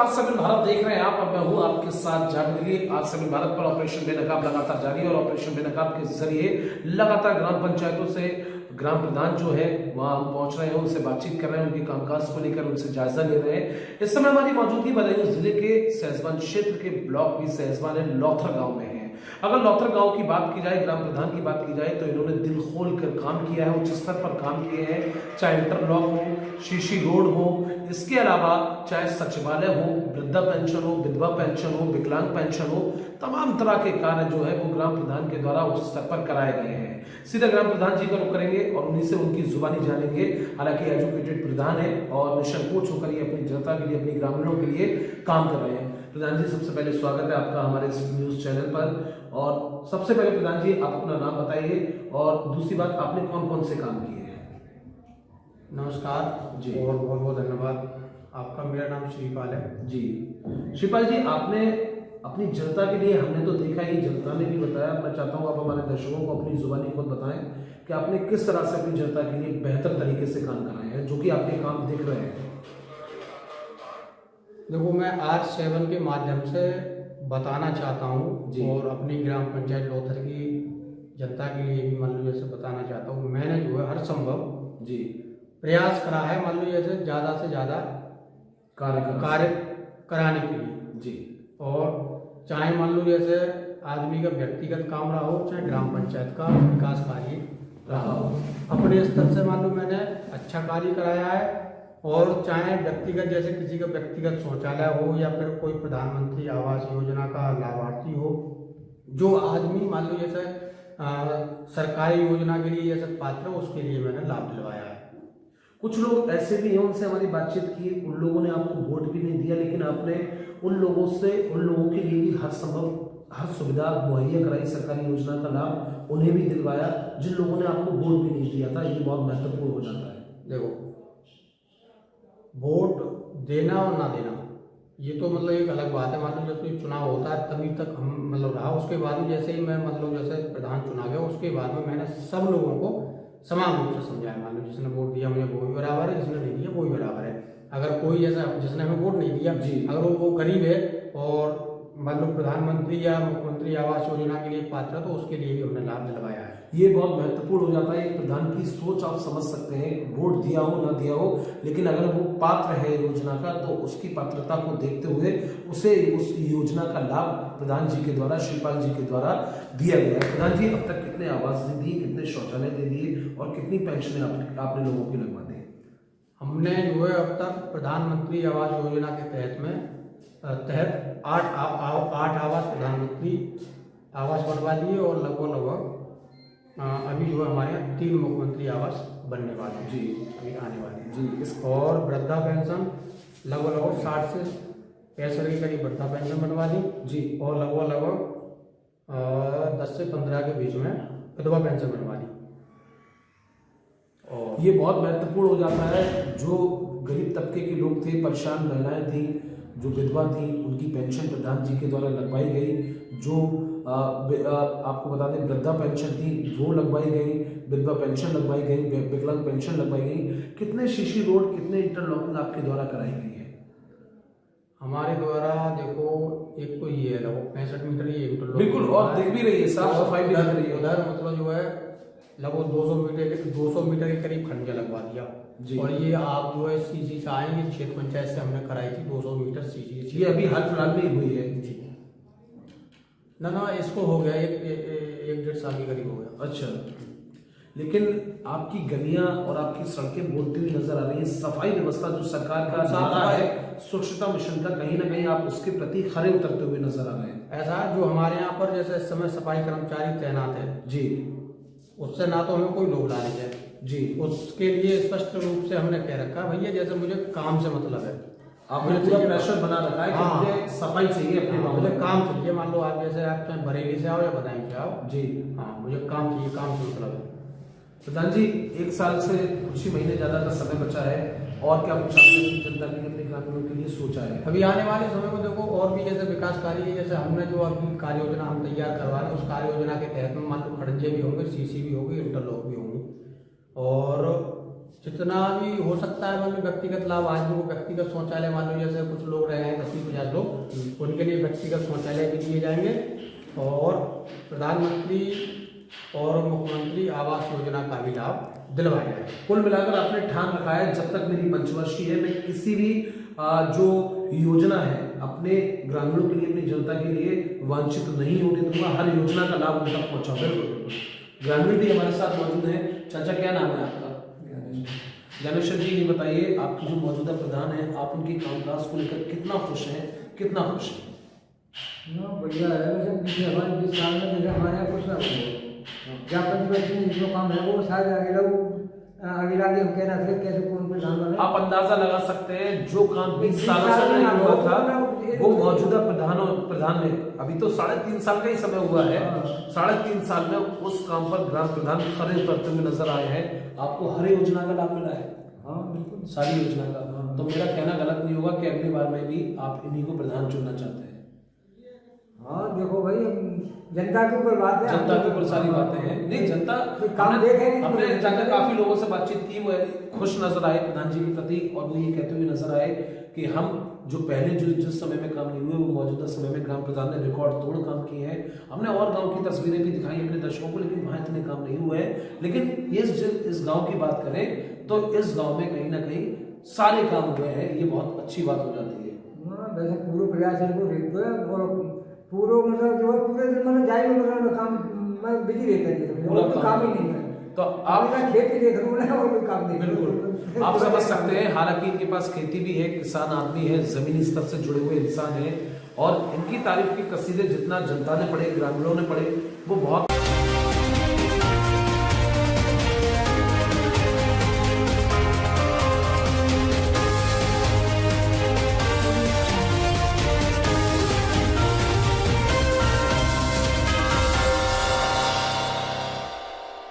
आज सभी भारत देख रहे हैं आप और मैं हूं आपके साथ जागृति। आज सभी भारत पर ऑपरेशन बेनकाब लगातार जारी है और ऑपरेशन बेनकाब के जरिए लगातार ग्राम पंचायतों से ग्राम प्रधान जो है वहां हम पहुंच रहे हैं, उनसे बातचीत कर रहे हैं, उनके कामकाज को लेकर उनसे जायजा ले रहे हैं। इस समय हमारी मौजूदगी बदायूं जिले के सहसवान क्षेत्र के ब्लॉक भी सहसवान है लौथर गांव में है। अगर लौथर गांव की बात की जाए, ग्राम प्रधान की बात की जाए तो इन्होंने दिल खोल कर काम किया है, उच्च स्तर पर काम किए हैं, चाहे इंटरलॉक हो, शीशी रोड हो, इसके अलावा चाहे सचिवालय हो, वृद्धा पेंशन हो, विधवा पेंशन हो, विकलांग पेंशन हो, तमाम तरह के कार्य जो है वो ग्राम प्रधान के द्वारा उच्च स्तर पर कराए गए हैं। सीधा ग्राम प्रधान जी का रुख करेंगे और उन्हीं से उनकी जुबानी जानेंगे। हालांकि एजुकेटेड प्रधान है और निसंकोच होकर ये अपनी जनता के लिए, अपनी ग्रामीणों के लिए काम कर रहे हैं। प्रधान जी, सबसे पहले स्वागत है आपका हमारे इस न्यूज चैनल पर। और सबसे पहले प्रधान जी आप अपना नाम बताइए और दूसरी बात, आपने कौन कौन से काम किए हैं? नमस्कार जी और बहुत बहुत धन्यवाद आपका। मेरा नाम श्रीपाल है जी। श्रीपाल जी, आपने अपनी जनता के लिए, हमने तो देखा ही, जनता ने भी बताया, मैं चाहता हूँ आप हमारे दर्शकों को अपनी जुबानी खुद बताएं कि आपने किस तरह से अपनी जनता के लिए बेहतर तरीके से काम कराए हैं, जो कि आपके काम दिख रहे हैं। देखो, मैं R7 के माध्यम से बताना चाहता हूँ और अपनी ग्राम पंचायत लौथर की जनता के लिए भी मान लो जैसे बताना चाहता हूँ। मैंने जो है हर संभव जी प्रयास करा है, मान लो जैसे ज़्यादा से ज़्यादा कार्य कराने के लिए जी। और चाहे मान लो जैसे आदमी का व्यक्तिगत काम रहा हो, चाहे ग्राम पंचायत का विकास कार्य रहा हो, अपने स्तर से मान लो मैंने अच्छा कार्य कराया है। और चाहे व्यक्तिगत, जैसे किसी का व्यक्तिगत शौचालय हो या फिर कोई प्रधानमंत्री आवास योजना का लाभार्थी हो, जो आदमी मान लो जैसे सरकारी योजना के लिए जैसे पात्र हो, उसके लिए मैंने लाभ दिलवाया है। कुछ लोग ऐसे भी हैं, उनसे हमारी बातचीत की, उन लोगों ने आपको वोट भी नहीं दिया, लेकिन आपने उन लोगों के लिए भी हर सुविधा मुहैया कराई, सरकारी योजना का लाभ उन्हें भी दिलवाया जिन लोगों ने आपको वोट भी नहीं दिया था। ये बहुत महत्वपूर्ण हो जाता है। देखो, वोट देना और ना देना ये तो मतलब एक अलग बात है। मान लो जब कोई चुनाव होता है तभी तक हम मतलब रहा, उसके बाद में जैसे ही मैं मतलब जैसे प्रधान चुना गया, उसके बाद में मैंने सब लोगों को समान रूप से समझाया। मान लो जिसने वोट दिया मुझे वो भी बराबर है, जिसने नहीं दिया वो भी बराबर है। अगर कोई जैसा जिसने हमें वोट नहीं दिया जी, अगर वो गरीब है और मान लो प्रधानमंत्री या मुख्यमंत्री आवास योजना के लिए पात्र है, तो उसके लिए भी हमने लाभ दिलवाया है। ये बहुत महत्वपूर्ण हो जाता है। एक प्रधान की सोच आप समझ सकते हैं, वोट दिया हो ना दिया हो, लेकिन अगर वो पात्र है योजना का तो उसकी पात्रता को देखते हुए उसे उस योजना का लाभ प्रधान जी के द्वारा, श्रीपाल जी के द्वारा दिया गया है। प्रधान जी, अब तक कितने आवास दे दिए, कितने शौचालय दे दिए और कितनी पेंशनें आपने लोगों की लगवा दी? हमने जो है अब तक प्रधानमंत्री आवास योजना के तहत 8 आवास प्रधानमंत्री आवास बनवा दिए और लगभग अभी जो है हमारे यहाँ 3 मुख्यमंत्री आवास बनने वाले हैं जी, अभी आने वाले हैं जी। और वृद्धा पेंशन लगभग 60 से 65 के करीब वृद्धा पेंशन बनवा दी जी। और लगभग 10 से 15 के बीच में विधवा पेंशन बनवा दी। और ये बहुत महत्वपूर्ण हो जाता है। जो गरीब तबके के लोग थे, परेशान महिलाएं थी, जो विधवा थी, उनकी पेंशन प्रधान जी के द्वारा लगवाई गई। जो आपको बता दें वृद्धा पेंशन थी वो लगवाई गई, विधवा पेंशन लगवाई गई, विकलांग पेंशन लगवाई गई। कितने शीशी रोड, कितने इंटरलॉकिंग आपके द्वारा कराई गई है? हमारे द्वारा देखो, एक तो ये है लगभग 65 मीटर ये इंटरलॉक, बिल्कुल, और दिख भी रही है, साफ सफाई भी दिख रही है। उधर मतलब जो है लगभग 200 मीटर के करीब खंडे लगवा दिया जी। और ये आप जो है सीसी से आएंगे, क्षेत्र पंचायत से हमने कराई थी 200 मीटर सीसी। ये अभी हाल फिलहाल में ही हुई है जी। ना इसको हो गया एक 1.5 साल के करीब हो गया। अच्छा, लेकिन आपकी गलियां और आपकी सड़कें बोलती हुई नजर आ रही है। सफाई व्यवस्था जो सरकार का नारा है स्वच्छता मिशन का, कहीं ना कहीं आप उसके प्रति खरे उतरते हुए नजर आ रहे हैं। ऐसा जो हमारे यहाँ पर जैसे इस समय सफाई कर्मचारी तैनात है जी, उससे ना तो हमें कोई लोग लालच है जी। उसके लिए स्पष्ट रूप से हमने कह रखा भैया जैसे मुझे काम से मतलब है, आपने पूरा प्रेशर बना रखा है कि मुझे सफाई चाहिए अपने गाँव मुझे में। काम चाहिए। मान लो आप जैसे आप चाहे बरेली से आओ या बदायूं से आओ जी, हाँ, मुझे काम चाहिए, काम से मतलब है। प्रधान जी, 1 साल से कुछ ही महीने ज्यादा का समय बचा है और क्या कुछ आपने अपनी जनता के लिए, अपने ग्रामीणों के लिए सोचा है? अभी आने वाले समय में देखो और भी जैसे विकास कार्य, जैसे हमने जो अभी कार्य योजना हम तैयार करवा रहे हैं उस कार्य योजना के तहत में मान लो खड़ंजे भी होंगे, सीसी भी होगी, इंटरलॉक भी होंगी और जितना भी हो सकता है मान लो व्यक्तिगत लाभ, आदमी को व्यक्तिगत शौचालय, मान लो जैसे कुछ लोग रहे हैं 10-50 लोग, उनके लिए व्यक्तिगत शौचालय भी दिए जाएंगे और प्रधानमंत्री और मुख्यमंत्री आवास योजना का भी लाभ दिलवाया जाएगा। कुल मिलाकर आपने ठान रखा है जब तक मेरी पंचवर्षी है मैं किसी भी जो योजना है अपने ग्रामीणों के लिए, अपनी जनता के लिए वांछित नहीं होने दूंगा, हर योजना का लाभ उन तक पहुंचाऊंगा। बिल्कुल, ग्रामीण भी हमारे साथ मौजूद है। चाचा क्या नाम है आपका? ज्ञानेश्वर जी, ये बताइए आपके जो मौजूदा प्रधान है, आप उनके कामकाज को लेकर कितना खुश हैं, कितना खुश हैं? बढ़िया है। वैसे पीछे हमारे 20 साल में जैसे हमारे यहाँ कुछ ना हो, जहाँ पंचवर्षी में जो काम है वो शायद आगे लोग आगे हम कह रहे थे कैसे कौन प्रधान बने। आप अंदाजा लगा सकते हैं जो काम 20 सालों से नहीं हुआ था वो मौजूदा प्रधान ने, अभी तो 3.5 साल का ही समय हुआ है, 3.5 साल में उस काम पर ग्राम प्रधान खड़े उतरते हुए नजर आए हैं। आपको हर योजना का लाभ मिला है? हाँ बिल्कुल, सारी योजना का। तो मेरा कहना गलत नहीं होगा कि अगली बार में भी आप इन्हीं को प्रधान चुनना चाहते हैं? हाँ देखो भाई, जनता के ऊपर बात है, जनता के ऊपर सारी बातें हैं। नहीं, जनता काम देखेंगे। हमने जाकर काफी लोगों से बातचीत की, वो खुश नजर आए प्रधान जी के प्रति और वो ये कहते हुए नजर आए कि हम जो पहले जिस समय में काम नहीं हुए वो मौजूदा समय में ग्राम प्रधान ने रिकॉर्ड तोड़ काम किए हैं। हमने और गांव की तस्वीरें भी दिखाई अपने दर्शकों को, लेकिन वहां इतने काम नहीं हुए हैं। लेकिन इस गांव की बात करें तो इस गांव में कहीं ना कहीं सारे काम हुए हैं, ये बहुत अच्छी बात हो जाती है। वैसे पूरे प्रयास इनको देखते हैं और पूरा मतलब जो है पूरे दिन मतलब जाए मतलब काम मैं बिजी रहता है, पूरा काम ही नहीं है। तो आप खेती देख रहे हो और कोई काम नहीं। बिल्कुल आप समझ सकते हैं, हालांकि इनके पास खेती भी है, किसान आदमी है, जमीनी स्तर से जुड़े हुए इंसान है और इनकी तारीफ की कसीदे जितना जनता ने पढ़े, ग्रामीणों ने पढ़े, वो बहुत